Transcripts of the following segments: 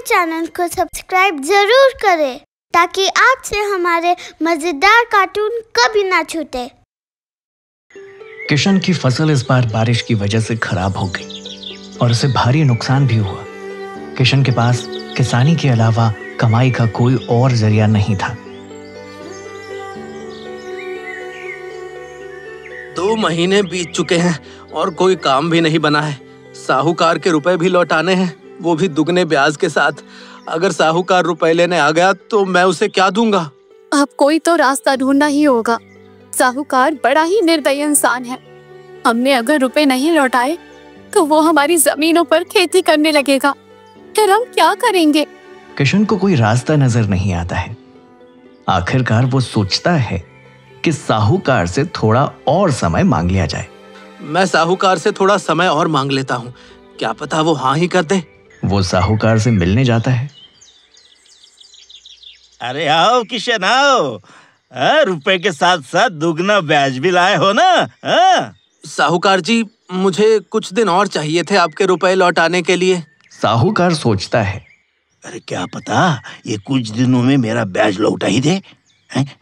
Channel को subscribe जरूर करें ताकि आपसे हमारे मजेदार कार्टून कभी ना छूटे। किशन की फसल इस बार बारिश की वजह से खराब हो गई और उसे भारी नुकसान भी हुआ। किशन के पास किसानी के अलावा कमाई का कोई और जरिया नहीं था। 2 महीने बीत चुके हैं और कोई काम भी नहीं बना है। साहूकार के रुपए भी लौटाने हैं, वो भी दुगने ब्याज के साथ। अगर साहूकार रुपए लेने आ गया तो मैं उसे क्या दूंगा? अब कोई तो रास्ता ढूंढना ही होगा। साहूकार बड़ा ही निर्दयी इंसान है। हमने अगर रुपए नहीं लौटाए तो वो हमारी जमीनों पर खेती करने लगेगा। फिर हम क्या करेंगे? किशन को कोई रास्ता नजर नहीं आता है। आखिरकार वो सोचता है कि साहूकार से थोड़ा और समय मांग लिया जाए। मैं साहूकार से थोड़ा समय और मांग लेता हूँ, क्या पता वो हाँ ही कर दे। वो साहूकार से मिलने जाता है। अरे आओ किशन आओ, रुपए के साथ साथ दुगना ब्याज भी लाए हो ना? साहूकार जी, मुझे कुछ दिन और चाहिए थे आपके रुपए लौटाने के लिए। साहूकार सोचता है, अरे क्या पता ये कुछ दिनों में मेरा ब्याज लौटा ही दे।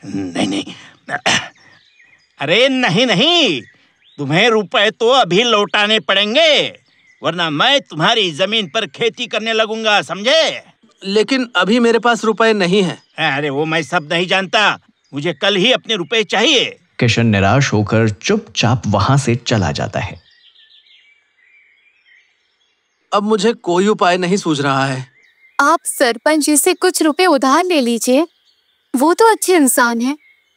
नहीं, अरे नहीं, तुम्हें रुपए तो अभी लौटाने पड़ेंगे, वरना मैं तुम्हारी जमीन पर खेती करने लगूंगा, समझे? लेकिन अभी मेरे पास रुपए नहीं है। अरे वो मैं सब नहीं जानता, मुझे कल ही अपने रुपए चाहिए। किशन निराश होकर चुपचाप वहां से चला जाता है। अब मुझे कोई उपाय नहीं सूझ रहा है। आप सरपंच जी से कुछ रुपए उधार ले लीजिए, वो तो अच्छे इंसान हैं,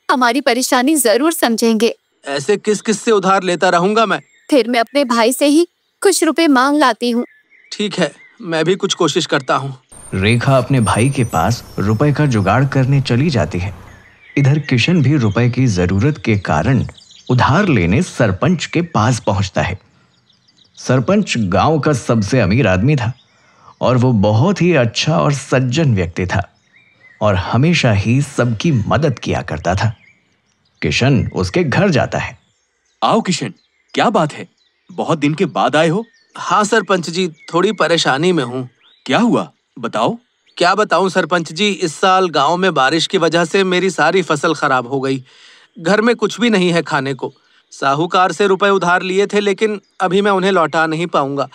हमारी परेशानी जरूर समझेंगे। ऐसे किस से उधार लेता रहूंगा मैं? फिर मैं अपने भाई से ही कुछ रुपए मांग लाती हूँ। ठीक है, मैं भी कुछ कोशिश करता हूँ। रेखा अपने भाई के पास रुपए का जुगाड़ करने चली जाती है। इधर किशन भी रुपए की जरूरत के कारण उधार लेने सरपंच के पास पहुंचता है। सरपंच गांव का सबसे अमीर आदमी था और वो बहुत ही अच्छा और सज्जन व्यक्ति था और हमेशा ही सबकी मदद किया करता था। किशन उसके घर जाता है। आओ किशन, क्या बात है, बहुत दिन के बाद आए हो? हाँ सरपंच जी, थोड़ी परेशानी में हूँ। क्या हुआ, बताओ। क्या बताऊं सरपंच जी, इस साल गांव में बारिश की वजह से मेरी सारी फसल खराब हो गई। घर में कुछ भी नहीं है खाने को। साहूकार से रुपए उधार लिए थे, लेकिन अभी मैं उन्हें लौटा नहीं पाऊंगा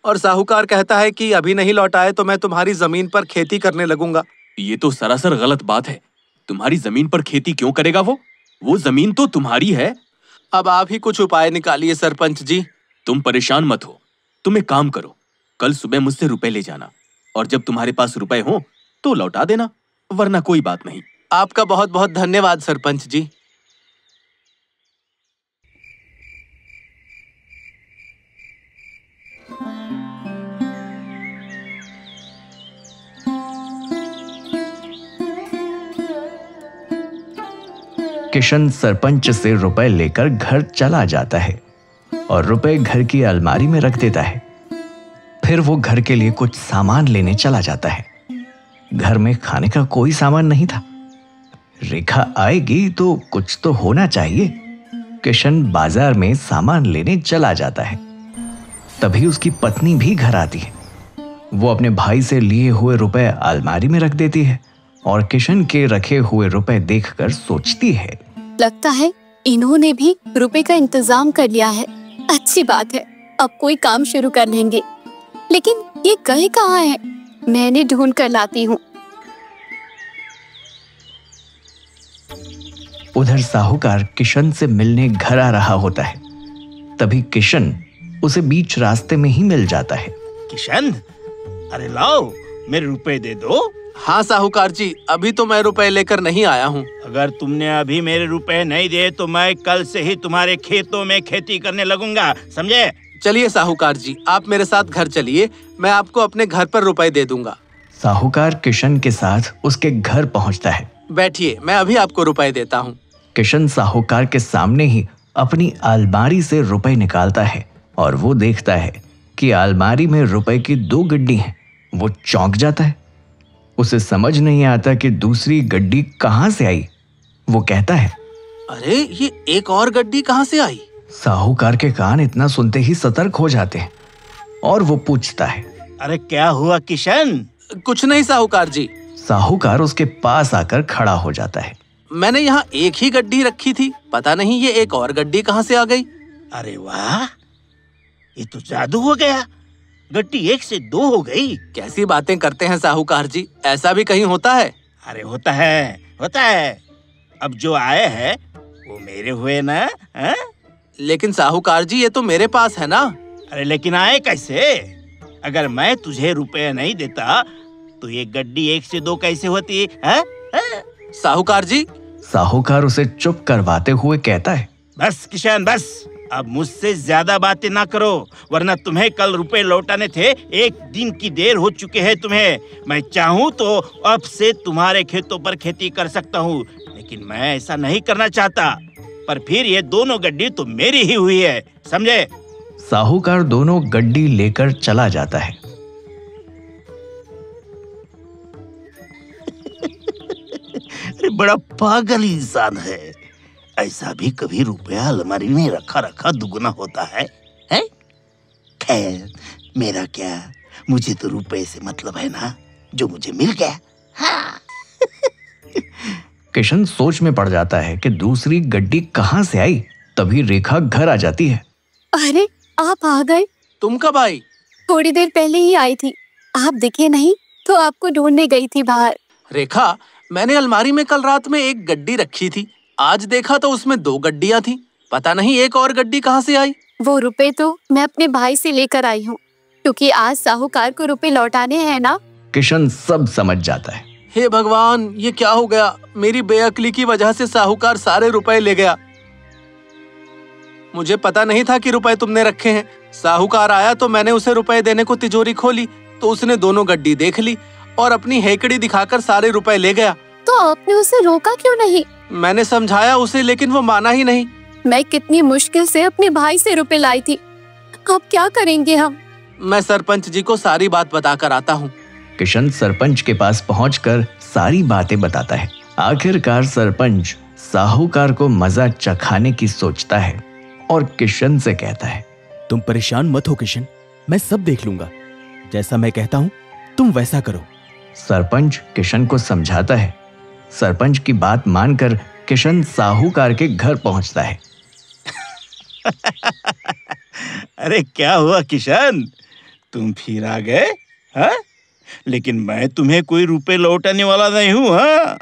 और साहूकार कहता है कि अभी नहीं लौटाए तो मैं तुम्हारी जमीन पर खेती करने लगूंगा। ये तो सरासर गलत बात है। तुम्हारी जमीन पर खेती क्यों करेगा वो जमीन तो तुम्हारी है। अब आप ही कुछ उपाय निकालिए सरपंच जी। तुम परेशान मत हो, तुम एक काम करो, कल सुबह मुझसे रुपए ले जाना और जब तुम्हारे पास रुपए हो तो लौटा देना, वरना कोई बात नहीं। आपका बहुत बहुत धन्यवाद सरपंच जी। किशन सरपंच से रुपए लेकर घर चला जाता है और रुपए घर की अलमारी में रख देता है। फिर वो घर के लिए कुछ सामान लेने चला जाता है। घर में खाने का कोई सामान नहीं था। रेखा आएगी तो कुछ तो होना चाहिए। किशन बाजार में सामान लेने चला जाता है। तभी उसकी पत्नी भी घर आती है। वो अपने भाई से लिए हुए रुपए अलमारी में रख देती है और किशन के रखे हुए रुपए देखकर सोचती है, लगता है इन्होंने भी रुपए का इंतजाम कर लिया है। अच्छी बात है, अब कोई काम शुरू कर लेंगे। लेकिन ये गए कहाँ हैं? मैंने ढूंढ कर लाती हूँ। उधर साहूकार किशन से मिलने घर आ रहा होता है। तभी किशन उसे बीच रास्ते में ही मिल जाता है। किशन, अरे लाओ, मेरे रुपए दे दो। हाँ साहूकार जी, अभी तो मैं रुपए लेकर नहीं आया हूँ। अगर तुमने अभी मेरे रुपए नहीं दिए तो मैं कल से ही तुम्हारे खेतों में खेती करने लगूंगा, समझे? चलिए साहूकार जी, आप मेरे साथ घर चलिए, मैं आपको अपने घर पर रुपए दे दूंगा। साहूकार किशन के साथ उसके घर पहुंचता है। बैठिए, मैं अभी आपको रुपए देता हूँ। किशन साहूकार के सामने ही अपनी अलमारी से रुपए निकालता है और वो देखता है कि अलमारी में रुपए की 2 गड्डी हैं। वो चौंक जाता है। उसे समझ नहीं आता कि दूसरी गड्डी कहां से आई। वो कहता है, अरे ये एक और गड्डी कहां से आई? साहूकार के कान इतना सुनते ही सतर्क हो जाते हैं और वो पूछता है, अरे क्या हुआ किशन? कुछ नहीं साहूकार जी। साहूकार उसके पास आकर खड़ा हो जाता है। मैंने यहाँ एक ही गड्डी रखी थी, पता नहीं ये एक और गड्डी कहाँ से आ गई। अरे वाह, ये तो जादू हो गया, गड्डी 1 से 2 हो गई। कैसी बातें करते हैं साहूकार जी, ऐसा भी कहीं होता है? अरे होता है, होता है। अब जो आए हैं वो मेरे हुए ना, है? लेकिन साहूकार जी ये तो मेरे पास है ना। अरे लेकिन आए कैसे? अगर मैं तुझे रुपए नहीं देता तो ये गड्डी 1 से 2 कैसे होती है? साहूकार जी। साहूकार उसे चुप करवाते हुए कहता है, बस किशन बस, अब मुझसे ज्यादा बातें ना करो, वरना तुम्हें कल रुपए लौटाने थे, 1 दिन की देर हो चुके हैं तुम्हें। मैं चाहूँ तो अब से तुम्हारे खेतों पर खेती कर सकता हूँ, लेकिन मैं ऐसा नहीं करना चाहता। पर फिर ये दोनों गड्डी तो मेरी ही हुई है, समझे? साहूकार दोनों गड्डी लेकर चला जाता है। अरे बड़ा पागल इंसान है, ऐसा भी कभी रुपया अलमारी में रखा रखा दुगना होता है? खैर मेरा क्या, मुझे तो रुपए से मतलब है ना, जो मुझे मिल गया। हाँ। किशन सोच में पड़ जाता है कि दूसरी गड्डी कहाँ से आई। तभी रेखा घर आ जाती है। अरे आप आ गए? तुम कब आई? थोड़ी देर पहले ही आई थी, आप दिखे नहीं तो आपको ढूंढने गई थी बाहर। रेखा, मैंने अलमारी में कल रात में एक गड्डी रखी थी, आज देखा तो उसमें 2 गड्डियाँ थी, पता नहीं एक और गड्डी कहाँ से आई। वो रुपए तो मैं अपने भाई से लेकर आई हूँ, क्योंकि आज साहूकार को रुपए लौटाने हैं ना। किशन सब समझ जाता है। हे भगवान, ये क्या हो गया? मेरी बेअक्ली की वजह से साहूकार सारे रुपए ले गया। मुझे पता नहीं था कि रुपए तुमने रखे हैं। साहूकार आया तो मैंने उसे रुपए देने को तिजोरी खोली तो उसने दोनों गड्डी देख ली और अपनी हेकड़ी दिखाकर सारे रुपए ले गया। तो आपने उसे रोका क्यों नहीं? मैंने समझाया उसे, लेकिन वो माना ही नहीं। मैं कितनी मुश्किल से अपने भाई से रुपए लाई थी, अब क्या करेंगे हम? मैं सरपंच जी को सारी बात बताकर आता हूँ। किशन सरपंच के पास पहुंचकर सारी बातें बताता है। आखिरकार सरपंच साहूकार को मजा चखाने की सोचता है और किशन से कहता है, तुम परेशान मत हो किशन, मैं सब देख लूंगा, जैसा मैं कहता हूँ तुम वैसा करो। सरपंच किशन को समझाता है। सरपंच की बात मानकर किशन साहूकार के घर पहुंचता है। अरे क्या हुआ किशन, तुम फिर आ गए? हाँ? लेकिन मैं तुम्हें कोई रुपए लौटाने वाला नहीं हूँ। हाँ।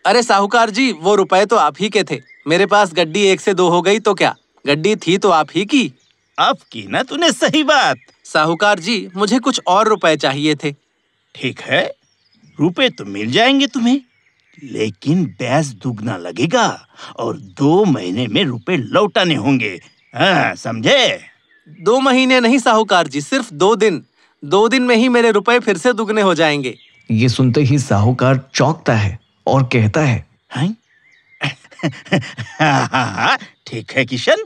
अरे साहूकार जी, वो रुपए तो आप ही के थे। मेरे पास गड्डी 1 से 2 हो गई तो क्या, गड्डी थी तो आप ही की। अब की ना तूने सही बात। साहूकार जी, मुझे कुछ और रुपए चाहिए थे। ठीक है, रुपए तो मिल जाएंगे तुम्हें, लेकिन ब्याज दुगना लगेगा और 2 महीने में रुपए लौटाने होंगे। हाँ, समझे? 2 महीने नहीं साहूकार जी, सिर्फ 2 दिन। 2 दिन में ही मेरे रुपए फिर से दुगने हो जाएंगे। ये सुनते ही साहूकार चौंकता है और कहता है, हाँ, ठीक है किशन,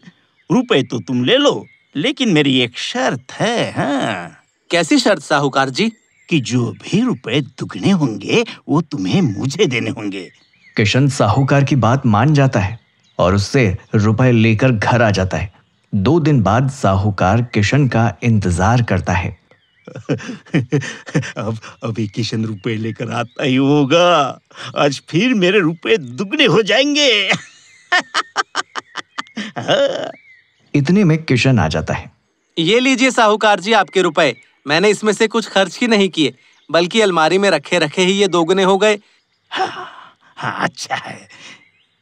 रुपए तो तुम ले लो, लेकिन मेरी एक शर्त है। हाँ। कैसी शर्त साहूकार जी? कि जो भी रुपए दुगने होंगे वो तुम्हें मुझे देने होंगे। किशन साहूकार की बात मान जाता है और उससे रुपए लेकर घर आ जाता है। 2 दिन बाद साहूकार किशन का इंतजार करता है। अब अभी किशन रुपए लेकर आता ही होगा, आज फिर मेरे रुपए दुगने हो जाएंगे। इतने में किशन आ जाता है। ये लीजिए साहूकार जी आपके रुपए, मैंने इसमें से कुछ खर्च ही नहीं किए, बल्कि अलमारी में रखे रखे ही ये दोगुने हो गए। हाँ, अच्छा है।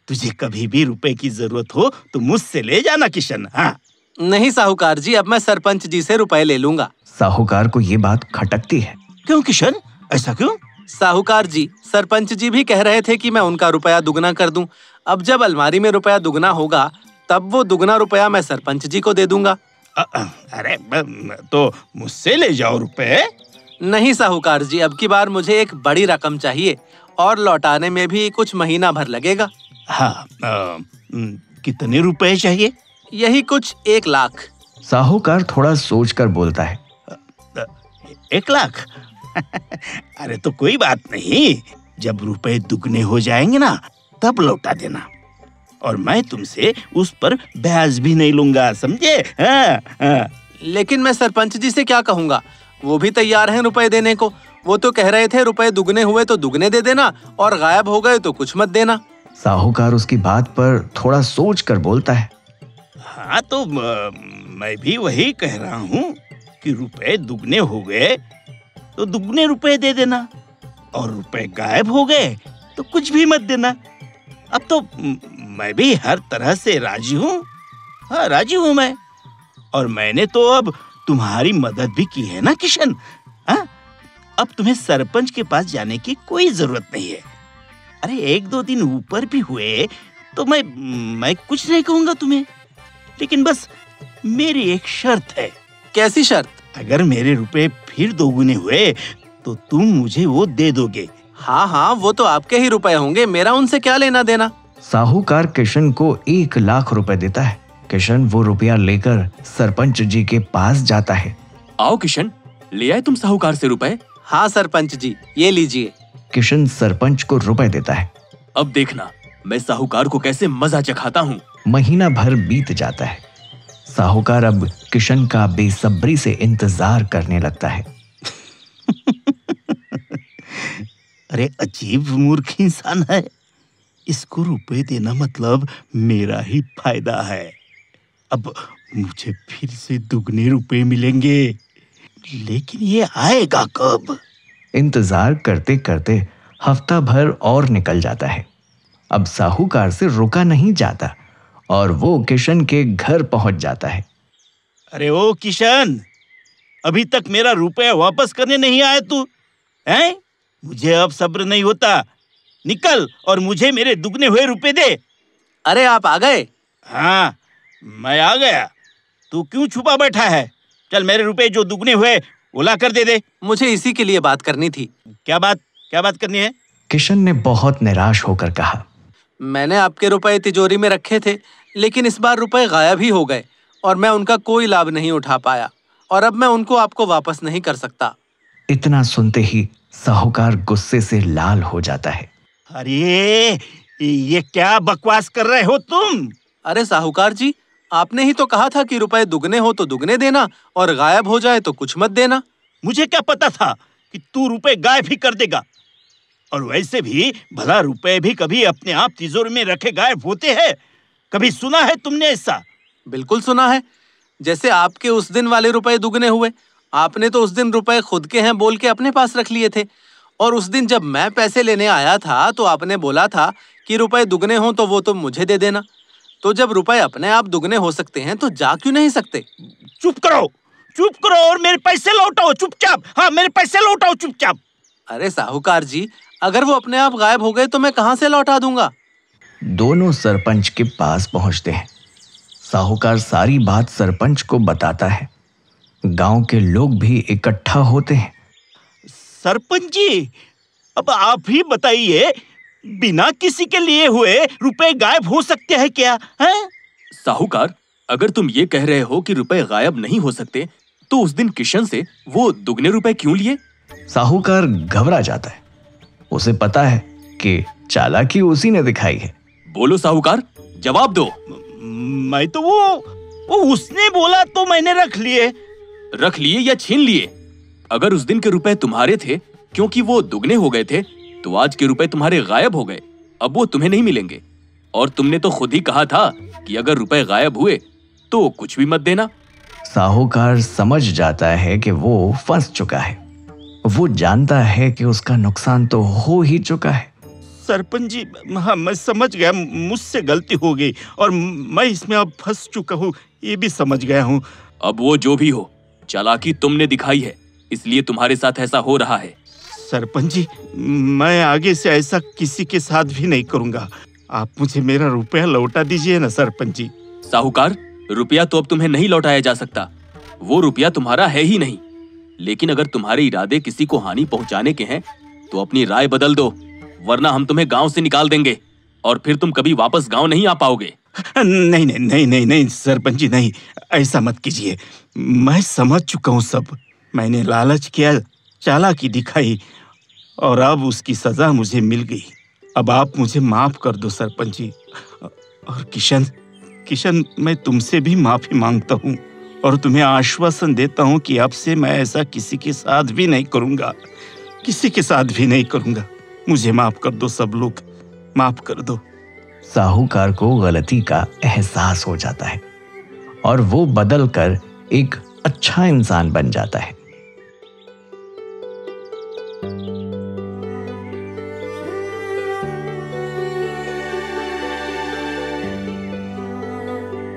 तुझे कभी भी रुपए की जरूरत हो तो मुझसे ले जाना किशन। हाँ। नहीं साहूकार जी, अब मैं सरपंच जी से रुपए ले लूंगा। साहूकार को ये बात खटकती है। क्यों किशन, ऐसा क्यों? साहूकार जी, सरपंच जी भी कह रहे थे कि मैं उनका रुपया दुगना कर दूं। अब जब अलमारी में रुपया दुगना होगा तब वो दुगना रुपया मैं सरपंच जी को दे दूंगा। अरे तो मुझसे ले जाओ रुपए। नहीं साहूकार जी, अब की बार मुझे एक बड़ी रकम चाहिए और लौटाने में भी कुछ महीना भर लगेगा। हाँ, कितने रुपए चाहिए? यही कुछ 1 लाख। साहूकार थोड़ा सोचकर बोलता है, 1 लाख? अरे तो कोई बात नहीं, जब रुपए दुगने हो जाएंगे ना तब लौटा देना, और मैं तुमसे उस पर ब्याज भी नहीं लूंगा, समझे? हाँ, हाँ। लेकिन मैं सरपंच जी से क्या कहूँगा? वो भी तैयार हैं रुपए देने को। वो तो कह रहे थे रुपए दुगने हुए तो दुगने दे देना और गायब हो गए तो कुछ मत देना। साहूकार उसकी बात पर थोड़ा सोच कर बोलता है। हाँ तो मैं भी वही कह रहा हूँ कि रुपए दुगने हो गए तो दुगने रुपए दे देना और रुपए गायब हो गए तो कुछ भी मत देना। अब तो मैं भी हर तरह से राजी हूँ। हाँ राजी हूँ मैं। और मैंने तो अब तुम्हारी मदद भी की है ना किशन। हाँ अब तुम्हें सरपंच के पास जाने की कोई जरूरत नहीं है। अरे 1-2 दिन ऊपर भी हुए तो मैं कुछ नहीं कहूंगा तुम्हें, लेकिन बस मेरी एक शर्त है। कैसी शर्त? अगर मेरे रुपए फिर दोगुने हुए तो तुम मुझे वो दे दोगे। हाँ हाँ वो तो आपके ही रुपए होंगे, मेरा उनसे क्या लेना देना। साहूकार किशन को 1 लाख रुपए देता है। किशन वो रुपया लेकर सरपंच जी के पास जाता है। आओ किशन, ले आए तुम साहूकार से रुपए? हाँ सरपंच जी, ये लीजिए। किशन सरपंच को रुपए देता है। अब देखना मैं साहूकार को कैसे मजा चखाता हूँ। महीना भर बीत जाता है। साहूकार अब किशन का बेसब्री से इंतजार करने लगता है। अरे अजीब मूर्ख इंसान है। इसको रुपए देना मतलब मेरा ही फायदा है। अब मुझे फिर से दुगने रुपए मिलेंगे, लेकिन ये आएगा कब? इंतजार करते करते हफ्ता भर और निकल जाता है। अब साहूकार से रुका नहीं जाता और वो किशन के घर पहुंच जाता है। अरे ओ किशन, अभी तक मेरा रुपया वापस करने नहीं आया तू? हैं? मुझे अब सब्र नहीं होता। निकल और मुझे मेरे दुगने हुए रुपए दे। अरे आप आ गए? हाँ मैं आ गया। तू क्यों छुपा बैठा है? चल मेरे रुपए जो दुगने हुए वो ला कर दे दे। मुझे इसी के लिए बात करनी थी। क्या बात करनी है? किशन ने बहुत निराश होकर कहा। मैंने आपके रुपए तिजोरी में रखे थे, लेकिन इस बार रुपए गायब ही हो गए और मैं उनका कोई लाभ नहीं उठा पाया और अब मैं उनको आपको वापस नहीं कर सकता। इतना सुनते ही साहूकार गुस्से से लाल हो जाता है। अरे ये क्या बकवास कर रहे हो तुम? अरे साहूकार जी, आपने ही तो कहा था कि रुपए दुगने हो तो दुगने देना और गायब हो जाए तो कुछ मत देना। मुझे क्या पता था कि तू रुपए गायब ही कर देगा। और वैसे भी भला रुपए भी कभी अपने आप तिजोरी में रखे गायब होते हैं? कभी सुना है तुमने ऐसा? बिल्कुल सुना है। जैसे आपके उस दिन वाले रुपए दुगने हुए, आपने तो उस दिन रुपए खुद के हैं बोल के अपने पास रख लिए थे और उस दिन जब मैं पैसे लेने आया था तो आपने बोला था कि रुपए दुगने हों तो वो तुम मुझे दे देना। तो जब रुपए अपने आप दुगने हो सकते हैं तो जा क्यों नहीं सकते? चुप करो और मेरे पैसे लौटाओ चुपचाप। हाँ मेरे पैसे लौटाओ चुपचाप। अरे साहूकार जी, अगर वो अपने आप गायब हो गए तो मैं कहां से लौटा दूंगा? दोनों सरपंच के पास पहुंचते हैं। साहूकार सारी बात सरपंच को बताता है। गांव के लोग भी इकट्ठा होते हैं। सरपंच जी, अब आप ही बताइए, बिना किसी के लिए हुए रुपए गायब हो सकते हैं क्या? हैं? साहूकार, अगर तुम ये कह रहे हो कि रुपए गायब नहीं हो सकते तो उस दिन किशन से वो दुगने रुपए क्यों लिए? साहूकार घबरा जाता है। उसे पता है कि चालाकी उसी ने दिखाई है। बोलो साहूकार, जवाब दो। मैं तो वो उसने बोला तो मैंने रख लिए या छीन लिए? अगर उस दिन के रुपए तुम्हारे थे क्योंकि वो दुगने हो गए थे तो आज के रुपए तुम्हारे गायब हो गए। अब वो तुम्हें नहीं मिलेंगे और तुमने तो खुद ही कहा था कि अगर रुपए गायब हुए तो कुछ भी मत देना। साहूकार समझ जाता है कि वो फंस चुका है। वो जानता है कि उसका नुकसान तो हो ही चुका है। सरपंच जी, हाँ मैं समझ गया, मुझसे गलती हो गई और मैं इसमें अब फंस चुका हूँ, ये भी समझ गया हूँ। अब वो जो भी हो, चालाकी तुमने दिखाई है, इसलिए तुम्हारे साथ ऐसा हो रहा है। सरपंच जी, मैं आगे से ऐसा किसी के साथ भी नहीं करूँगा। आप मुझे मेरा रुपया लौटा दीजिए ना सरपंच जी। साहूकार, रुपया तो अब तुम्हें नहीं लौटाया जा सकता, वो रुपया तुम्हारा है ही नहीं। लेकिन अगर तुम्हारे इरादे किसी को हानि पहुंचाने के हैं तो अपनी राय बदल दो, वरना हम तुम्हें गांव से निकाल देंगे और फिर तुम कभी वापस गांव नहीं आ पाओगे। नहीं नहीं नहीं नहीं नहीं सरपंच जी, नहीं, ऐसा मत कीजिए। मैं समझ चुका हूँ सब। मैंने लालच किया, चालाकी दिखाई और अब उसकी सजा मुझे मिल गई। अब आप मुझे माफ कर दो सरपंच जी। और किशन, मैं तुमसे भी माफी मांगता हूँ और तुम्हें आश्वासन देता हूं कि अब से मैं ऐसा किसी के साथ भी नहीं करूंगा, किसी के साथ भी नहीं करूंगा। मुझे माफ कर दो सब लोग, माफ कर दो। साहूकार को गलती का एहसास हो जाता है और वो बदल कर एक अच्छा इंसान बन जाता है।